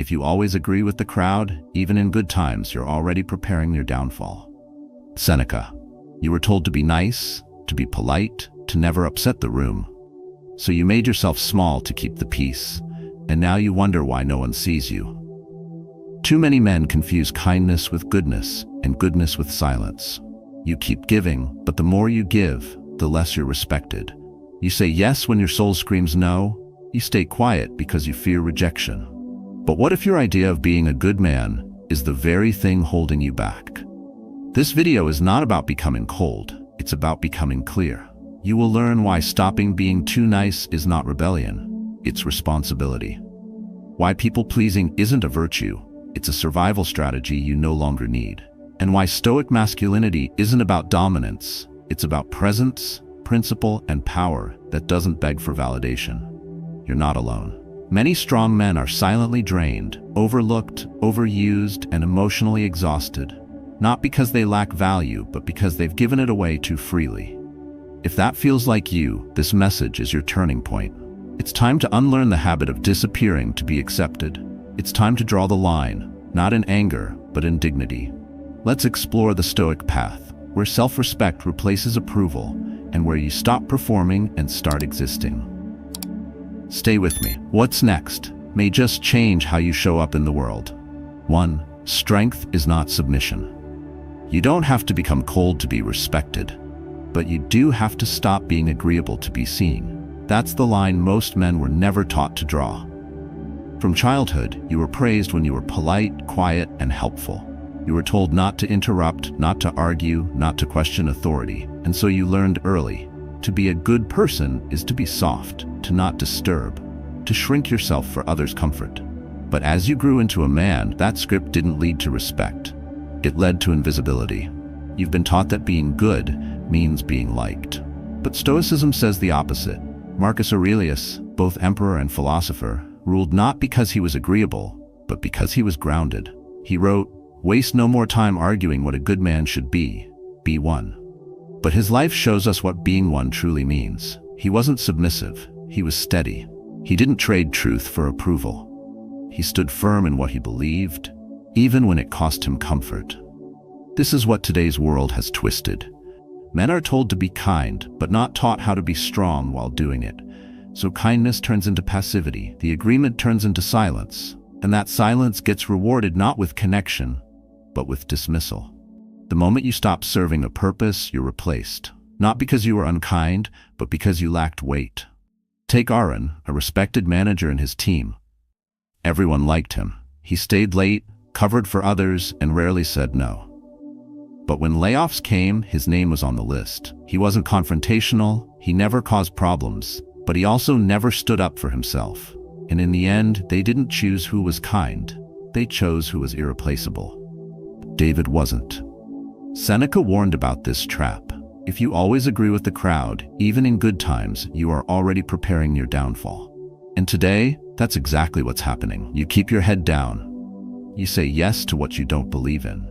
If you always agree with the crowd, even in good times, you're already preparing your downfall. Seneca. You were told to be nice, to be polite, to never upset the room. So you made yourself small to keep the peace, and now you wonder why no one sees you. Too many men confuse kindness with goodness, and goodness with silence. You keep giving, but the more you give, the less you're respected. You say yes when your soul screams no. You stay quiet because you fear rejection. But what if your idea of being a good man is the very thing holding you back? This video is not about becoming cold, it's about becoming clear. You will learn why stopping being too nice is not rebellion, it's responsibility. Why people-pleasing isn't a virtue, it's a survival strategy you no longer need. And why Stoic masculinity isn't about dominance, it's about presence, principle, and power that doesn't beg for validation. You're not alone. Many strong men are silently drained, overlooked, overused, and emotionally exhausted, not because they lack value, but because they've given it away too freely. If that feels like you, this message is your turning point. It's time to unlearn the habit of disappearing to be accepted. It's time to draw the line, not in anger, but in dignity. Let's explore the Stoic path, where self-respect replaces approval, and where you stop performing and start existing. Stay with me. What's next may just change how you show up in the world. 1. Strength is not submission. You don't have to become cold to be respected, but you do have to stop being agreeable to be seen. That's the line most men were never taught to draw. From childhood, you were praised when you were polite, quiet, and helpful. You were told not to interrupt, not to argue, not to question authority, and so you learned early. To be a good person is to be soft, to not disturb, to shrink yourself for others' comfort. But as you grew into a man, that script didn't lead to respect. It led to invisibility. You've been taught that being good means being liked. But Stoicism says the opposite. Marcus Aurelius, both emperor and philosopher, ruled not because he was agreeable, but because he was grounded. He wrote, "Waste no more time arguing what a good man should be one." But his life shows us what being one truly means. He wasn't submissive, he was steady. He didn't trade truth for approval. He stood firm in what he believed, even when it cost him comfort. This is what today's world has twisted. Men are told to be kind, but not taught how to be strong while doing it. So kindness turns into passivity, the agreement turns into silence, and that silence gets rewarded not with connection, but with dismissal. The moment you stop serving a purpose, you're replaced. Not because you were unkind, but because you lacked weight. Take Aaron, a respected manager in his team. Everyone liked him. He stayed late, covered for others, and rarely said no. But when layoffs came, his name was on the list. He wasn't confrontational, he never caused problems, but he also never stood up for himself. And in the end, they didn't choose who was kind, they chose who was irreplaceable. David wasn't. Seneca warned about this trap. If you always agree with the crowd, even in good times, you are already preparing your downfall. And today, that's exactly what's happening. You keep your head down. You say yes to what you don't believe in.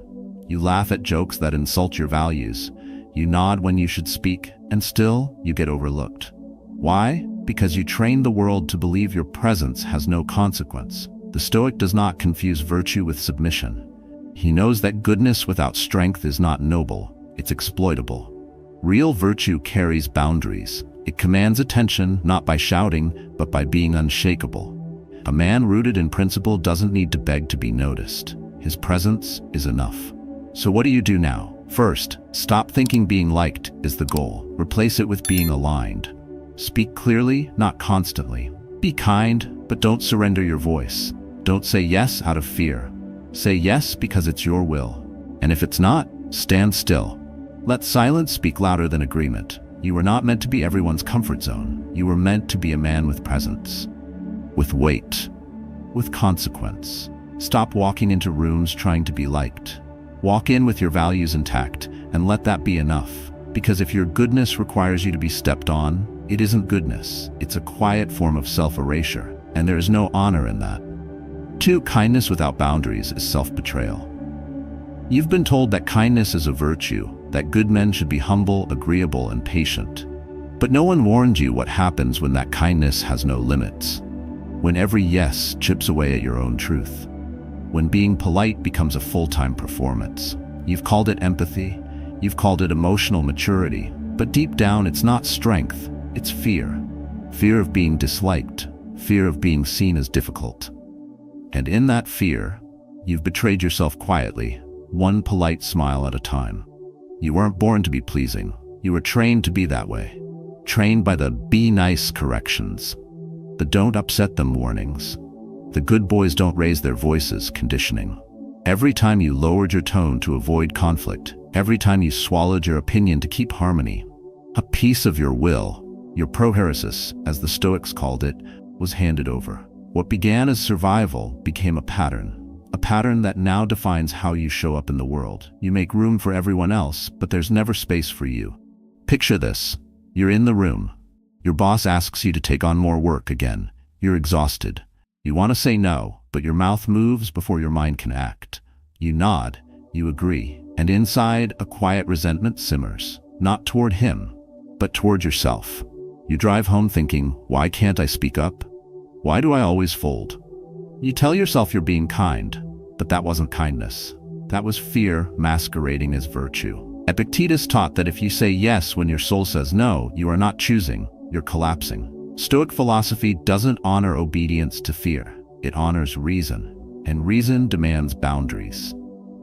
You laugh at jokes that insult your values. You nod when you should speak, and still, you get overlooked. Why? Because you trained the world to believe your presence has no consequence. The Stoic does not confuse virtue with submission. He knows that goodness without strength is not noble, it's exploitable. Real virtue carries boundaries. It commands attention not by shouting, but by being unshakable. A man rooted in principle doesn't need to beg to be noticed. His presence is enough. So what do you do now? First, stop thinking being liked is the goal. Replace it with being aligned. Speak clearly, not constantly. Be kind, but don't surrender your voice. Don't say yes out of fear. Say yes because it's your will. And if it's not, stand still. Let silence speak louder than agreement. You were not meant to be everyone's comfort zone. You were meant to be a man with presence, with weight, with consequence. Stop walking into rooms trying to be liked. Walk in with your values intact and let that be enough. Because if your goodness requires you to be stepped on, it isn't goodness. It's a quiet form of self-erasure, and there is no honor in that. 2. Kindness without boundaries is self-betrayal. You've been told that kindness is a virtue, that good men should be humble, agreeable, and patient. But no one warned you what happens when that kindness has no limits. when every yes chips away at your own truth, when being polite becomes a full-time performance. You've called it empathy, you've called it emotional maturity, but deep down it's not strength, it's fear. Fear of being disliked, fear of being seen as difficult. And in that fear, you've betrayed yourself quietly, one polite smile at a time. You weren't born to be pleasing, you were trained to be that way. Trained by the be nice corrections, the don't upset them warnings, the good boys don't raise their voices conditioning. Every time you lowered your tone to avoid conflict, every time you swallowed your opinion to keep harmony, a piece of your will, your prohairesis, as the Stoics called it, was handed over. What began as survival became a pattern that now defines how you show up in the world. You make room for everyone else, but there's never space for you. Picture this. You're in the room. Your boss asks you to take on more work again. You're exhausted. You want to say no, but your mouth moves before your mind can act. You nod, you agree, and inside a quiet resentment simmers, not toward him, but toward yourself. You drive home thinking, why can't I speak up? Why do I always fold? You tell yourself you're being kind, but that wasn't kindness. That was fear masquerading as virtue. Epictetus taught that if you say yes when your soul says no, you are not choosing, you're collapsing. Stoic philosophy doesn't honor obedience to fear. It honors reason, and reason demands boundaries.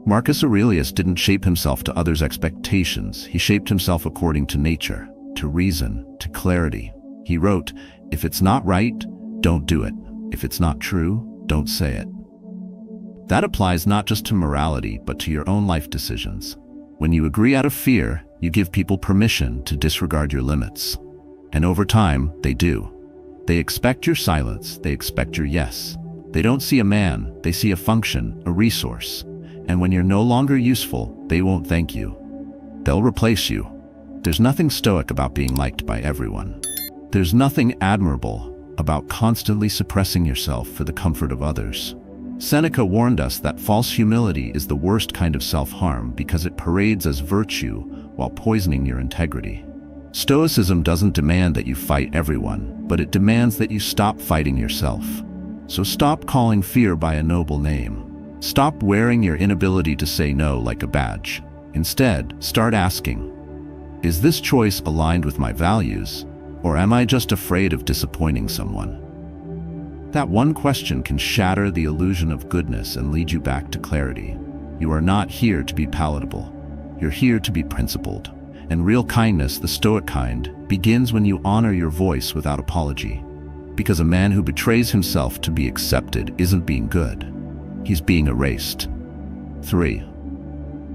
Marcus Aurelius didn't shape himself to others' expectations. He shaped himself according to nature, to reason, to clarity. He wrote, "If it's not right, don't do it. If it's not true, don't say it." That applies not just to morality, but to your own life decisions. When you agree out of fear, you give people permission to disregard your limits. And over time, they do. They expect your silence, they expect your yes. They don't see a man, they see a function, a resource. And when you're no longer useful, they won't thank you. They'll replace you. There's nothing stoic about being liked by everyone. There's nothing admirable about constantly suppressing yourself for the comfort of others. Seneca warned us that false humility is the worst kind of self-harm because it parades as virtue while poisoning your integrity. Stoicism doesn't demand that you fight everyone, but it demands that you stop fighting yourself. So stop calling fear by a noble name. Stop wearing your inability to say no like a badge. Instead, start asking, is this choice aligned with my values, or am I just afraid of disappointing someone? That one question can shatter the illusion of goodness and lead you back to clarity. You are not here to be palatable. You're here to be principled. And real kindness, the Stoic kind, begins when you honor your voice without apology. Because a man who betrays himself to be accepted isn't being good. He's being erased. 3.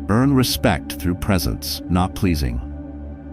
Earn respect through presence, not pleasing.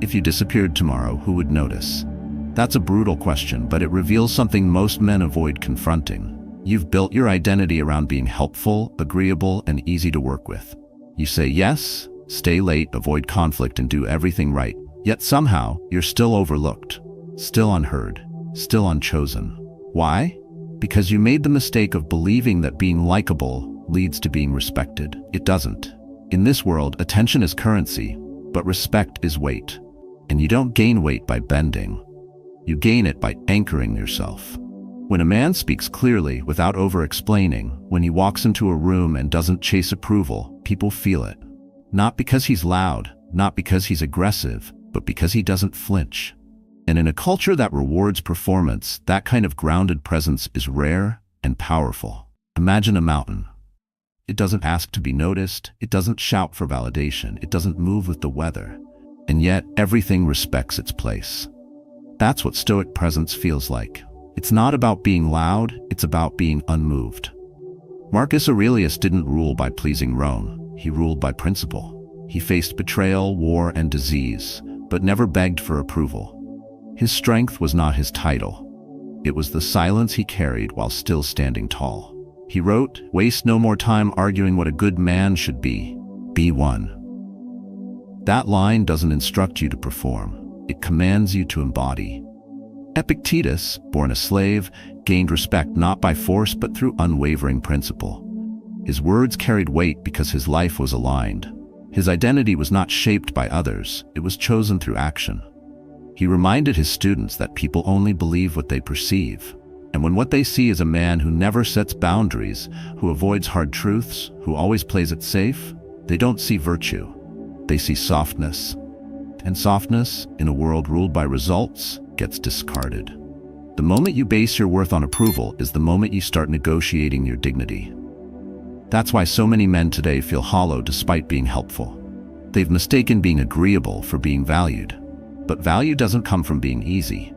If you disappeared tomorrow, who would notice? That's a brutal question, but it reveals something most men avoid confronting. You've built your identity around being helpful, agreeable, and easy to work with. You say yes, stay late, avoid conflict, and do everything right. Yet somehow, you're still overlooked, still unheard, still unchosen. Why? Because you made the mistake of believing that being likable leads to being respected. It doesn't. In this world, attention is currency, but respect is weight. And you don't gain weight by bending. You gain it by anchoring yourself. When a man speaks clearly without over-explaining, when he walks into a room and doesn't chase approval, people feel it. Not because he's loud, not because he's aggressive, but because he doesn't flinch. And in a culture that rewards performance, that kind of grounded presence is rare and powerful. Imagine a mountain. It doesn't ask to be noticed, it doesn't shout for validation, it doesn't move with the weather. And yet, everything respects its place. That's what Stoic presence feels like. It's not about being loud, it's about being unmoved. Marcus Aurelius didn't rule by pleasing Rome, he ruled by principle. He faced betrayal, war, and disease, but never begged for approval. His strength was not his title. It was the silence he carried while still standing tall. He wrote, "Waste no more time arguing what a good man should be. Be one." That line doesn't instruct you to perform. It commands you to embody. Epictetus, born a slave, gained respect not by force but through unwavering principle. His words carried weight because his life was aligned. His identity was not shaped by others, it was chosen through action. He reminded his students that people only believe what they perceive. And when what they see is a man who never sets boundaries, who avoids hard truths, who always plays it safe, they don't see virtue. They see softness. And softness, in a world ruled by results, gets discarded. The moment you base your worth on approval is the moment you start negotiating your dignity. That's why so many men today feel hollow despite being helpful. They've mistaken being agreeable for being valued. But value doesn't come from being easy.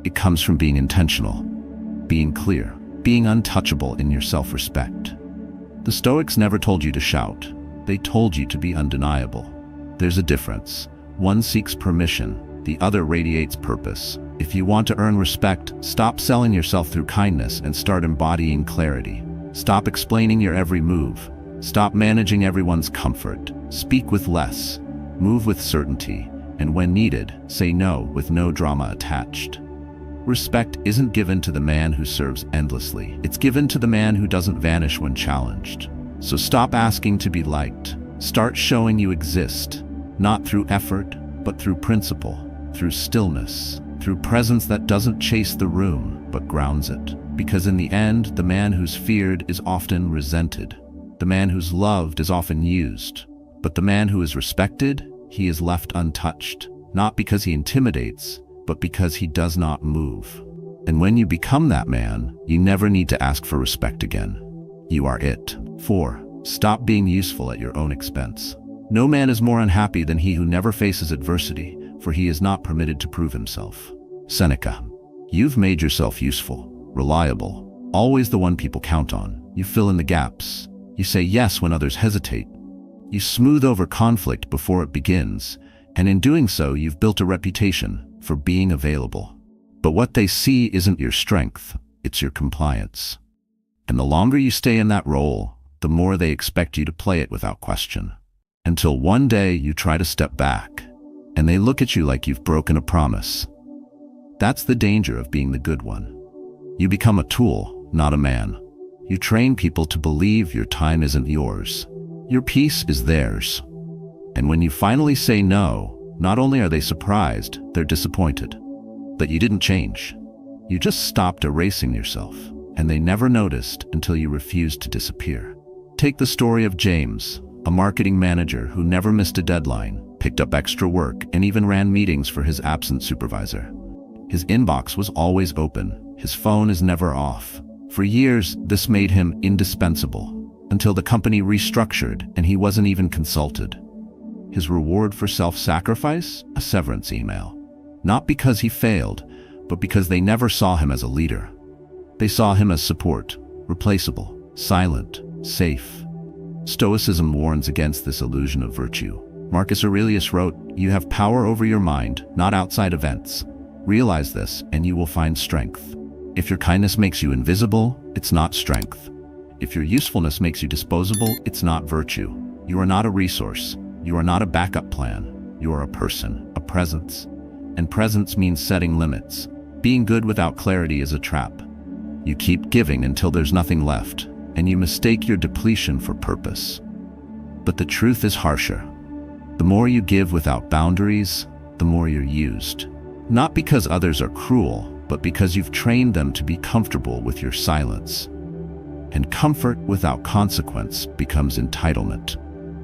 It comes from being intentional, being clear, being untouchable in your self-respect. The Stoics never told you to shout. They told you to be undeniable. There's a difference. One seeks permission, the other radiates purpose. If you want to earn respect, stop selling yourself through kindness and start embodying clarity. Stop explaining your every move. Stop managing everyone's comfort. Speak with less. Move with certainty. And when needed, say no with no drama attached. Respect isn't given to the man who serves endlessly. It's given to the man who doesn't vanish when challenged. So stop asking to be liked. Start showing you exist, not through effort, but through principle, through stillness, through presence that doesn't chase the room, but grounds it. Because in the end, the man who's feared is often resented. The man who's loved is often used. But the man who is respected, he is left untouched, not because he intimidates, but because he does not move. And when you become that man, you never need to ask for respect again. You are it. 4. Stop being useful at your own expense. No man is more unhappy than he who never faces adversity, for he is not permitted to prove himself. Seneca. You've made yourself useful, reliable, always the one people count on. You fill in the gaps. You say yes when others hesitate. You smooth over conflict before it begins, and in doing so, you've built a reputation for being available. But what they see isn't your strength, it's your compliance. And the longer you stay in that role, the more they expect you to play it without question. Until one day you try to step back, and they look at you like you've broken a promise. That's the danger of being the good one. You become a tool, not a man. You train people to believe your time isn't yours. Your peace is theirs. And when you finally say no, not only are they surprised, they're disappointed. But you didn't change. You just stopped erasing yourself, and they never noticed until you refused to disappear. Take the story of James, a marketing manager who never missed a deadline, picked up extra work, and even ran meetings for his absent supervisor. His inbox was always open. His phone is never off. For years, this made him indispensable, until the company restructured and he wasn't even consulted. His reward for self-sacrifice? A severance email. Not because he failed, but because they never saw him as a leader. They saw him as support, replaceable, silent, safe. Stoicism warns against this illusion of virtue. Marcus Aurelius wrote, "You have power over your mind, not outside events. Realize this, and you will find strength. If your kindness makes you invisible, it's not strength. If your usefulness makes you disposable, it's not virtue. You are not a resource. You are not a backup plan. You are a person, a presence. And presence means setting limits. Being good without clarity is a trap. You keep giving until there's nothing left, and you mistake your depletion for purpose. But the truth is harsher. The more you give without boundaries, the more you're used. Not because others are cruel, but because you've trained them to be comfortable with your silence. And comfort without consequence becomes entitlement.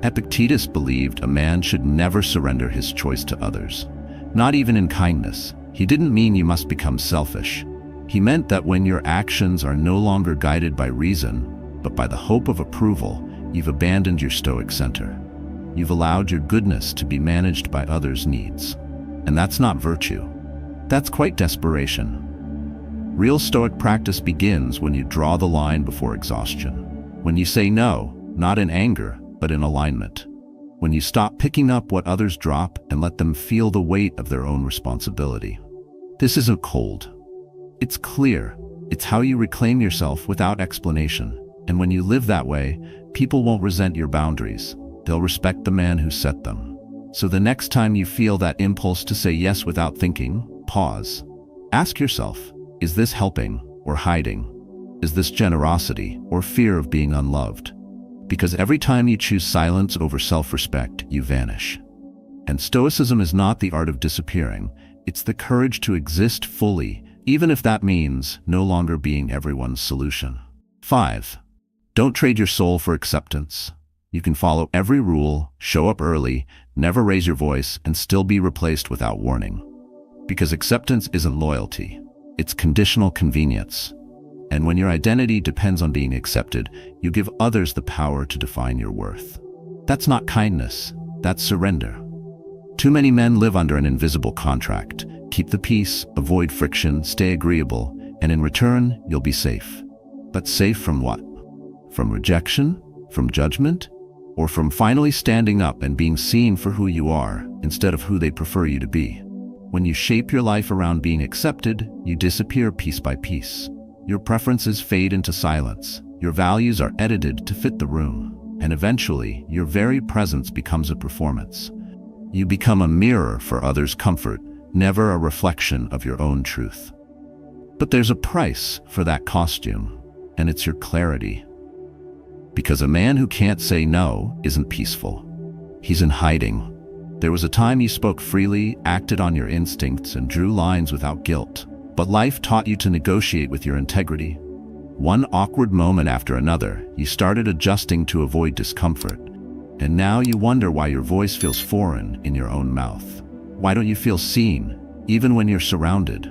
Epictetus believed a man should never surrender his choice to others, not even in kindness. He didn't mean you must become selfish. He meant that when your actions are no longer guided by reason, but by the hope of approval, you've abandoned your Stoic center. You've allowed your goodness to be managed by others' needs. And that's not virtue. That's quite desperation. Real Stoic practice begins when you draw the line before exhaustion. When you say no, not in anger, but in alignment. When you stop picking up what others drop and let them feel the weight of their own responsibility. This isn't cold. It's clear. It's how you reclaim yourself without explanation. And when you live that way, people won't resent your boundaries. They'll respect the man who set them. So the next time you feel that impulse to say yes without thinking, pause. Ask yourself, is this helping or hiding? Is this generosity or fear of being unloved? Because every time you choose silence over self-respect, you vanish. And Stoicism is not the art of disappearing. It's the courage to exist fully, even if that means no longer being everyone's solution. 5. Don't trade your soul for acceptance. You can follow every rule, show up early, never raise your voice, and still be replaced without warning. Because acceptance isn't loyalty, it's conditional convenience. And when your identity depends on being accepted, you give others the power to define your worth. That's not kindness, that's surrender. Too many men live under an invisible contract. Keep the peace, avoid friction, stay agreeable, and in return, you'll be safe. But safe from what? From rejection? From judgment? Or from finally standing up and being seen for who you are instead of who they prefer you to be? When you shape your life around being accepted, you disappear piece by piece. Your preferences fade into silence. Your values are edited to fit the room. And eventually, your very presence becomes a performance. You become a mirror for others' comfort, never a reflection of your own truth. But there's a price for that costume, and it's your clarity. Because a man who can't say no isn't peaceful. He's in hiding. There was a time you spoke freely, acted on your instincts, and drew lines without guilt. But life taught you to negotiate with your integrity. One awkward moment after another, you started adjusting to avoid discomfort. And now you wonder why your voice feels foreign in your own mouth. Why don't you feel seen, even when you're surrounded?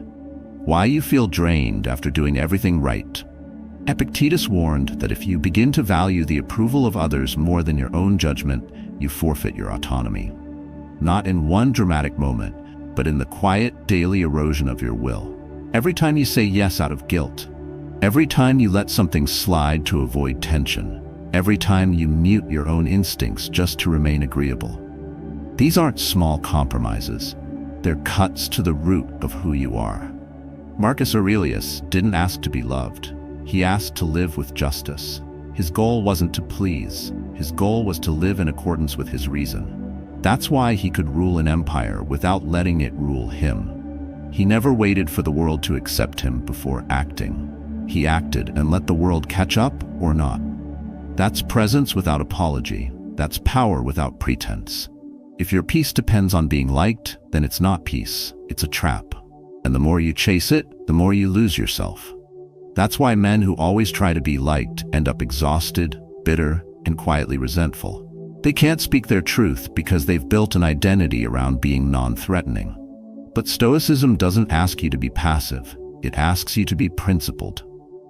Why you feel drained after doing everything right? Epictetus warned that if you begin to value the approval of others more than your own judgment, you forfeit your autonomy. Not in one dramatic moment, but in the quiet, daily erosion of your will. Every time you say yes out of guilt, every time you let something slide to avoid tension, every time you mute your own instincts just to remain agreeable. These aren't small compromises. They're cuts to the root of who you are. Marcus Aurelius didn't ask to be loved. He asked to live with justice. His goal wasn't to please. His goal was to live in accordance with his reason. That's why he could rule an empire without letting it rule him. He never waited for the world to accept him before acting. He acted and let the world catch up or not. That's presence without apology. That's power without pretense. If your peace depends on being liked, then it's not peace, it's a trap. And the more you chase it, the more you lose yourself. That's why men who always try to be liked end up exhausted, bitter, and quietly resentful. They can't speak their truth because they've built an identity around being non-threatening. But Stoicism doesn't ask you to be passive, it asks you to be principled.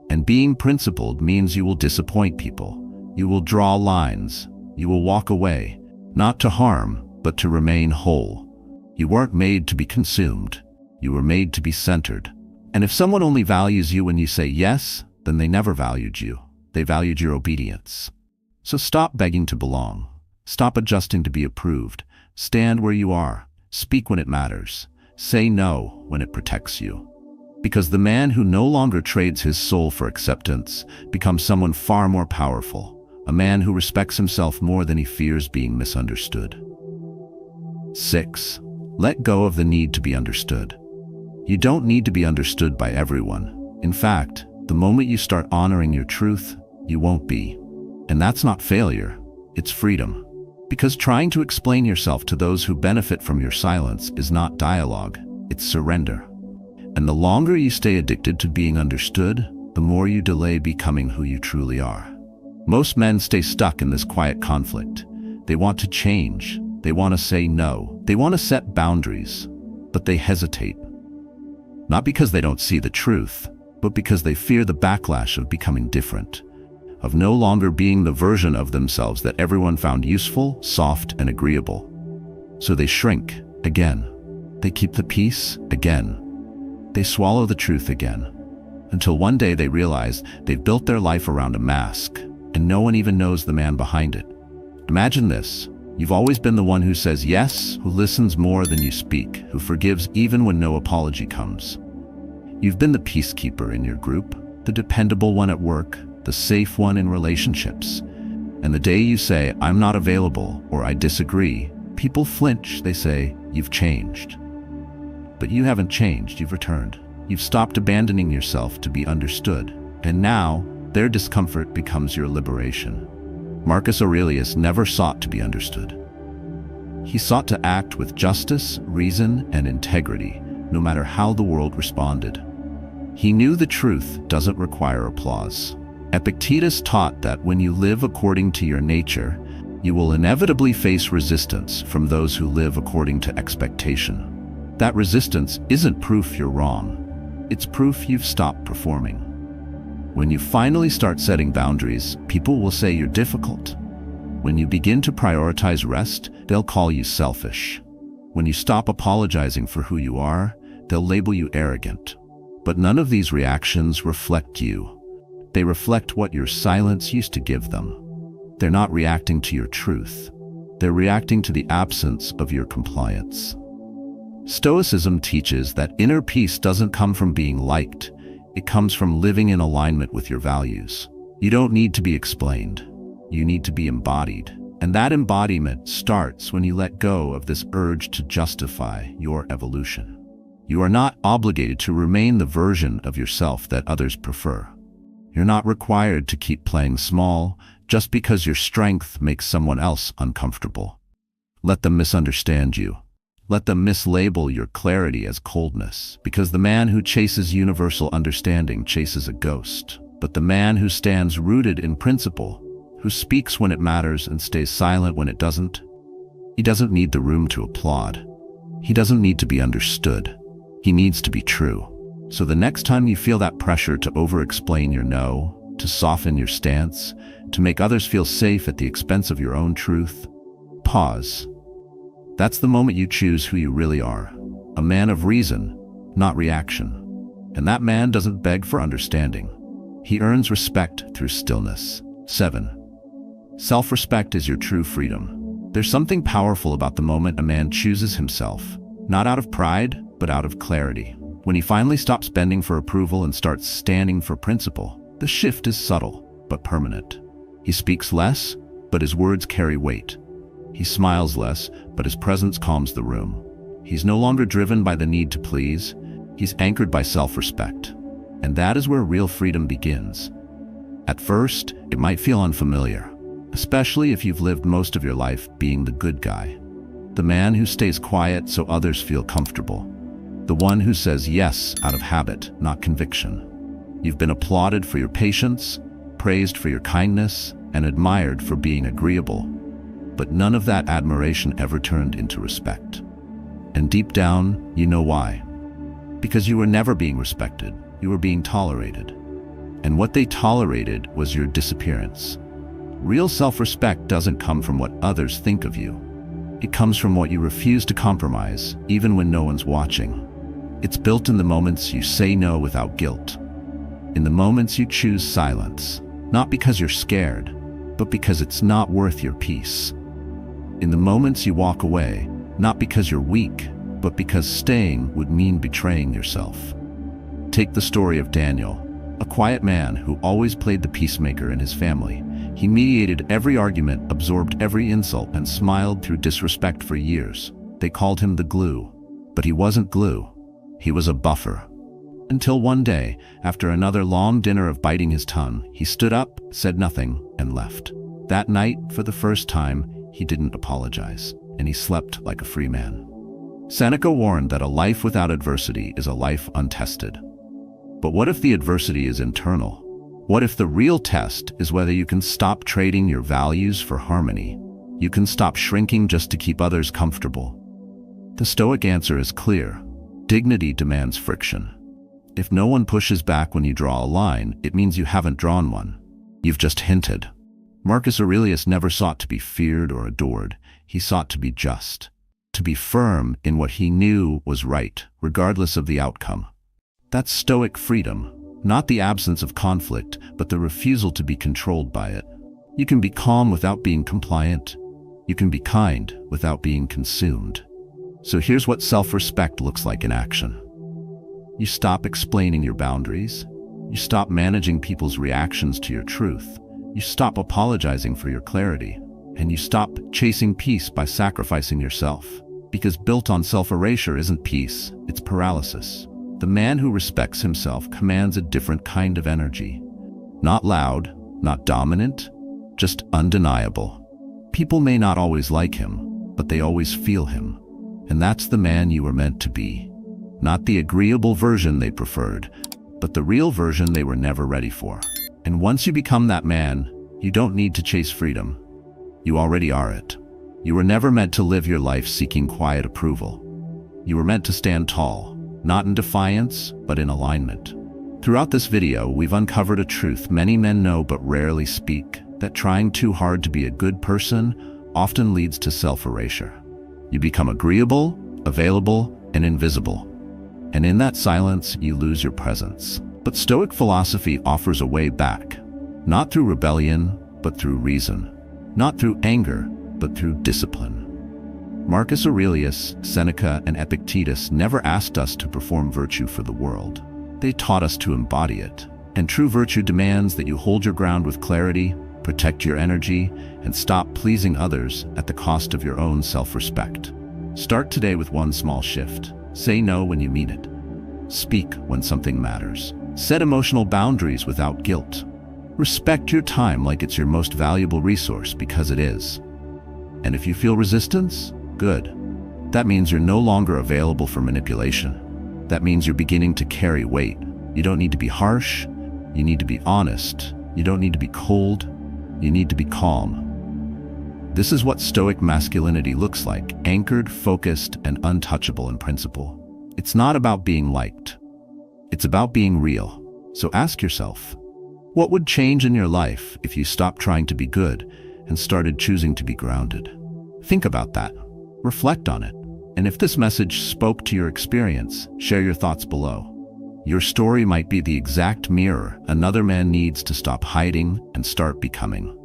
And being principled means you will disappoint people. You will draw lines. You will walk away, not to harm, but to remain whole. You weren't made to be consumed. You were made to be centered. And if someone only values you when you say yes, then they never valued you. They valued your obedience. So stop begging to belong. Stop adjusting to be approved. Stand where you are. Speak when it matters. Say no when it protects you. Because the man who no longer trades his soul for acceptance becomes someone far more powerful, a man who respects himself more than he fears being misunderstood. 6. Let go of the need to be understood. You don't need to be understood by everyone. In fact, the moment you start honoring your truth, you won't be. And that's not failure, it's freedom. Because trying to explain yourself to those who benefit from your silence is not dialogue, it's surrender. And the longer you stay addicted to being understood, the more you delay becoming who you truly are. Most men stay stuck in this quiet conflict. They want to change, they want to say no, they want to set boundaries, but they hesitate. Not because they don't see the truth, but because they fear the backlash of becoming different, of no longer being the version of themselves that everyone found useful, soft, and agreeable. So they shrink again. They keep the peace again. They swallow the truth again. Until one day they realize they've built their life around a mask, and no one even knows the man behind it. Imagine this. You've always been the one who says yes, who listens more than you speak, who forgives even when no apology comes. You've been the peacekeeper in your group, the dependable one at work, the safe one in relationships. And the day you say, "I'm not available," or "I disagree," people flinch. They say, "You've changed." But you haven't changed, you've returned. You've stopped abandoning yourself to be understood. And now, their discomfort becomes your liberation. Marcus Aurelius never sought to be understood. He sought to act with justice, reason, and integrity, no matter how the world responded. He knew the truth doesn't require applause. Epictetus taught that when you live according to your nature, you will inevitably face resistance from those who live according to expectation. That resistance isn't proof you're wrong. It's proof you've stopped performing. When you finally start setting boundaries, people will say you're difficult. When you begin to prioritize rest, they'll call you selfish. When you stop apologizing for who you are, they'll label you arrogant. But none of these reactions reflect you. They reflect what your silence used to give them. They're not reacting to your truth. They're reacting to the absence of your compliance. Stoicism teaches that inner peace doesn't come from being liked. It comes from living in alignment with your values. You don't need to be explained. You need to be embodied. And that embodiment starts when you let go of this urge to justify your evolution. You are not obligated to remain the version of yourself that others prefer. You're not required to keep playing small just because your strength makes someone else uncomfortable. Let them misunderstand you. Let them mislabel your clarity as coldness, because the man who chases universal understanding chases a ghost. But the man who stands rooted in principle, who speaks when it matters and stays silent when it doesn't, he doesn't need the room to applaud. He doesn't need to be understood. He needs to be true. So the next time you feel that pressure to over-explain your no, to soften your stance, to make others feel safe at the expense of your own truth, pause. That's the moment you choose who you really are, a man of reason, not reaction. And that man doesn't beg for understanding. He earns respect through stillness. 7. Self-respect is your true freedom. There's something powerful about the moment a man chooses himself, not out of pride, but out of clarity. When he finally stops bending for approval and starts standing for principle, the shift is subtle, but permanent. He speaks less, but his words carry weight. He smiles less, but his presence calms the room. He's no longer driven by the need to please. He's anchored by self-respect. And that is where real freedom begins. At first, it might feel unfamiliar, especially if you've lived most of your life being the good guy. The man who stays quiet so others feel comfortable. The one who says yes out of habit, not conviction. You've been applauded for your patience, praised for your kindness, and admired for being agreeable. But none of that admiration ever turned into respect. And deep down, you know why. Because you were never being respected, you were being tolerated. And what they tolerated was your disappearance. Real self-respect doesn't come from what others think of you. It comes from what you refuse to compromise, even when no one's watching. It's built in the moments you say no without guilt. In the moments you choose silence, not because you're scared, but because it's not worth your peace. In the moments you walk away, not because you're weak, but because staying would mean betraying yourself. Take the story of Daniel, a quiet man who always played the peacemaker in his family. He mediated every argument, absorbed every insult, and smiled through disrespect for years. They called him the glue, but he wasn't glue. He was a buffer. Until one day, after another long dinner of biting his tongue, he stood up, said nothing, and left. That night, for the first time, he didn't apologize, and he slept like a free man. Seneca warned that a life without adversity is a life untested. But what if the adversity is internal? What if the real test is whether you can stop trading your values for harmony? You can stop shrinking just to keep others comfortable. The Stoic answer is clear. Dignity demands friction. If no one pushes back when you draw a line, it means you haven't drawn one. You've just hinted. Marcus Aurelius never sought to be feared or adored. He sought to be just, to be firm in what he knew was right, regardless of the outcome. That's Stoic freedom, not the absence of conflict, but the refusal to be controlled by it. You can be calm without being compliant. You can be kind without being consumed. So here's what self-respect looks like in action. You stop explaining your boundaries. You stop managing people's reactions to your truth. You stop apologizing for your clarity. And you stop chasing peace by sacrificing yourself. Because built on self-erasure isn't peace, it's paralysis. The man who respects himself commands a different kind of energy. Not loud, not dominant, just undeniable. People may not always like him, but they always feel him. And that's the man you were meant to be. Not the agreeable version they preferred, but but the real version they were never ready for. And once you become that man, you don't need to chase freedom. You already are it. You were never meant to live your life seeking quiet approval. You were meant to stand tall, not in defiance, but in alignment. Throughout this video, we've uncovered a truth many men know but rarely speak, that trying too hard to be a good person often leads to self-erasure. You become agreeable, available, and invisible. And in that silence, you lose your presence. But Stoic philosophy offers a way back, not through rebellion, but through reason. Not through anger, but through discipline. Marcus Aurelius, Seneca, and Epictetus never asked us to perform virtue for the world. They taught us to embody it. And true virtue demands that you hold your ground with clarity, protect your energy, and stop pleasing others at the cost of your own self-respect. Start today with one small shift. Say no when you mean it. Speak when something matters. Set emotional boundaries without guilt. Respect your time like it's your most valuable resource, because it is. And if you feel resistance, good. That means you're no longer available for manipulation. That means you're beginning to carry weight. You don't need to be harsh. You need to be honest. You don't need to be cold. You need to be calm. This is what Stoic masculinity looks like, anchored, focused, and untouchable in principle. It's not about being liked. It's about being real. So ask yourself, what would change in your life if you stopped trying to be good and started choosing to be grounded? Think about that. Reflect on it. And if this message spoke to your experience, share your thoughts below. Your story might be the exact mirror another man needs to stop hiding and start becoming.